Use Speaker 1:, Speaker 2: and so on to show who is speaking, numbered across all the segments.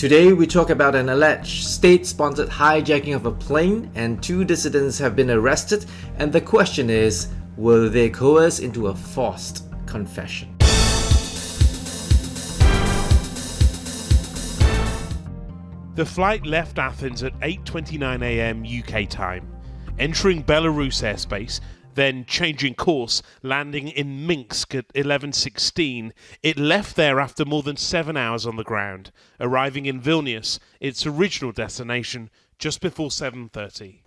Speaker 1: Today we talk about an alleged state-sponsored hijacking of a plane, and 2 dissidents have been arrested, and the question is, will they coerce into a forced confession?
Speaker 2: The flight left Athens at 8:29 a.m. UK time, entering Belarus airspace, then changing course, landing in Minsk at 11:16. It left there after more than 7 hours on the ground, arriving in Vilnius, its original destination, just before 7:30.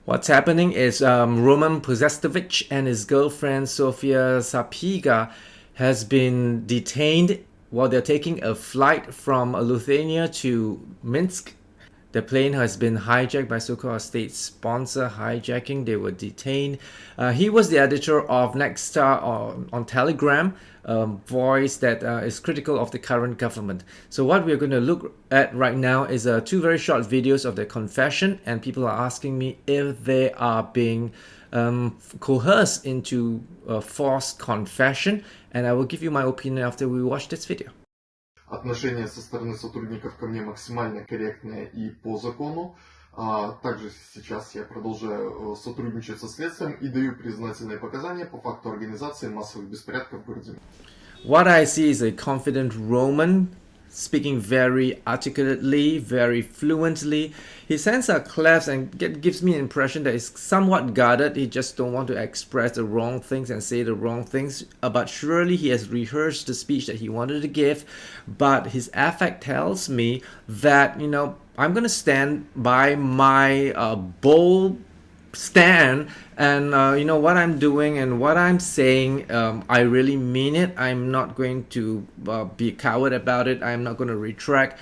Speaker 1: What's happening is Roman Protestovich and his girlfriend Sofia Sapega has been detained while they're taking a flight from Lithuania to Minsk. The plane has been hijacked by so-called state sponsor hijacking. They were detained. He was the editor of Nexstar on Telegram, a voice that is critical of the current government. So what we're going to look at right now is 2 very short videos of their confession, and people are asking me if they are being coerced into a forced confession, and I will give you my opinion after we watch this video.
Speaker 3: Отношение со стороны сотрудников ко мне максимально корректное и по закону. Также сейчас я продолжаю сотрудничать со следствием и даю признательные показания по факту организации массовых беспорядков в городе.
Speaker 1: What I see is a confident Roman speaking very articulately, very fluently. His hands are clasped and gives me an impression that he's somewhat guarded. He just don't want to express the wrong things and say the wrong things. But surely he has rehearsed the speech that he wanted to give. But his affect tells me that, I'm going to stand by my bold stand, and what I'm doing and what I'm saying, I really mean it. I'm not going to be a coward about it. I'm not going to retract.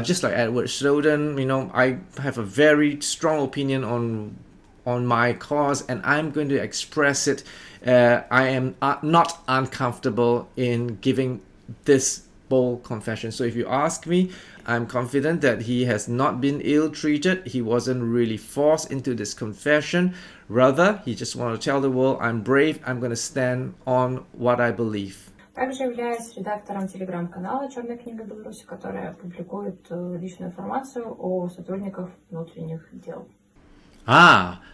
Speaker 1: Just like Edward Snowden, I have a very strong opinion on my cause, and I'm going to express it. I am not uncomfortable in giving this bold confession. So if you ask me, I'm confident that he has not been ill-treated. He wasn't really forced into this confession. Rather, he just wanted to tell the world, I'm brave, I'm going to stand on what I believe.
Speaker 4: Также являюсь редактором телеграм-канала «Черная книга Беларуси», которая публикует личную информацию о сотрудниках внутренних дел.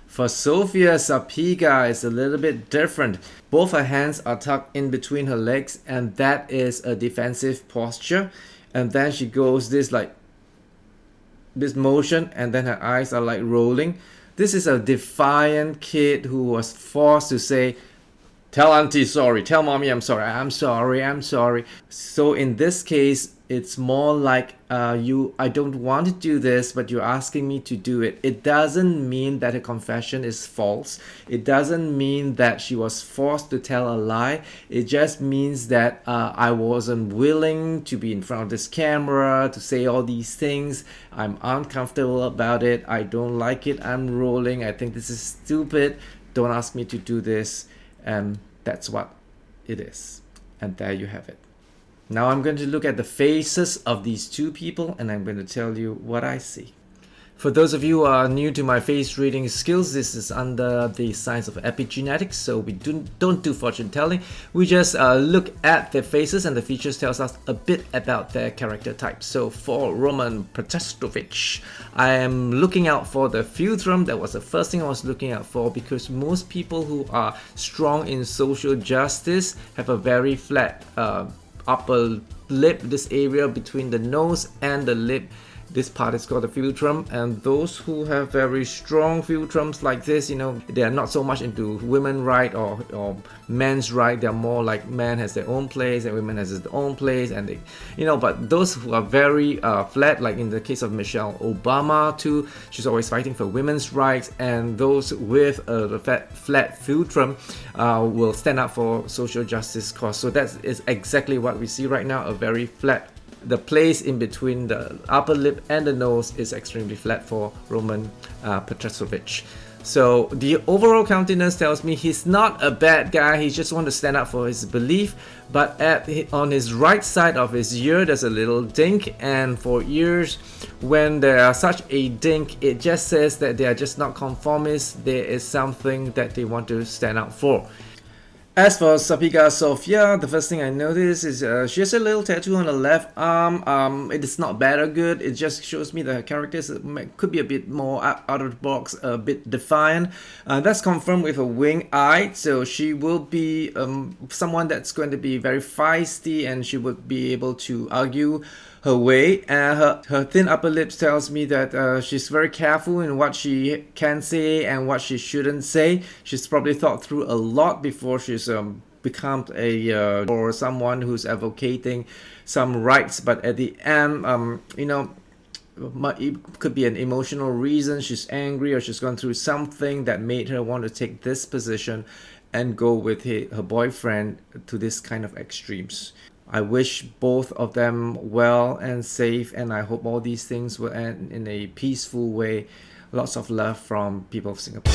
Speaker 1: For Sofia Sapega is a little bit different. Both her hands are tucked in between her legs, and that is a defensive posture. And then she goes this motion, and then her eyes are like rolling. This is a defiant kid who was forced to say, tell auntie sorry, tell mommy I'm sorry, I'm sorry. So in this case, it's more like I don't want to do this, but you're asking me to do it. It doesn't mean that her confession is false. It doesn't mean that she was forced to tell a lie. It just means that I wasn't willing to be in front of this camera to say all these things. I'm uncomfortable about it. I don't like it. I'm rolling. I think this is stupid. Don't ask me to do this. And that's what it is. And there you have it. Now I'm going to look at the faces of these 2 people, and I'm going to tell you what I see. For those of you who are new to my face reading skills, this is under the science of epigenetics, so we don't do fortune telling. We just look at their faces, and the features tells us a bit about their character type. So for Roman Protestovich, I am looking out for the philtrum. That was the first thing I was looking out for, because most people who are strong in social justice have a very flat upper lip, this area between the nose and the lip. This part is called the philtrum, and those who have very strong philtrums like this, they are not so much into women right or men's right. They're more like man has their own place and women has their own place, and they, but those who are very flat, like in the case of Michelle Obama too, she's always fighting for women's rights, and those with a flat philtrum will stand up for social justice cause. So that is exactly what we see right now, a very flat. The place in between the upper lip and the nose is extremely flat for Roman Protestovich. So the overall countenance tells me he's not a bad guy. He just wants to stand up for his belief. But on his right side of his ear, there's a little dink. And for ears, when there are such a dink, it just says that they are just not conformists. There is something that they want to stand up for. As for Sapiga Sofia, the first thing I noticed is she has a little tattoo on the left arm. It is not bad or good. It just shows me that her characters could be a bit more out of the box, a bit defiant. That's confirmed with a wing eye, so she will be someone that's going to be very feisty, and she would be able to argue her way. And her thin upper lips tells me that she's very careful in what she can say and what she shouldn't say. She's probably thought through a lot before she's become a or someone who's advocating some rights. But at the end, it could be an emotional reason. She's angry, or she's gone through something that made her want to take this position and go with her boyfriend to this kind of extremes. I wish both of them well and safe, and I hope all these things will end in a peaceful way. Lots of love from people of Singapore.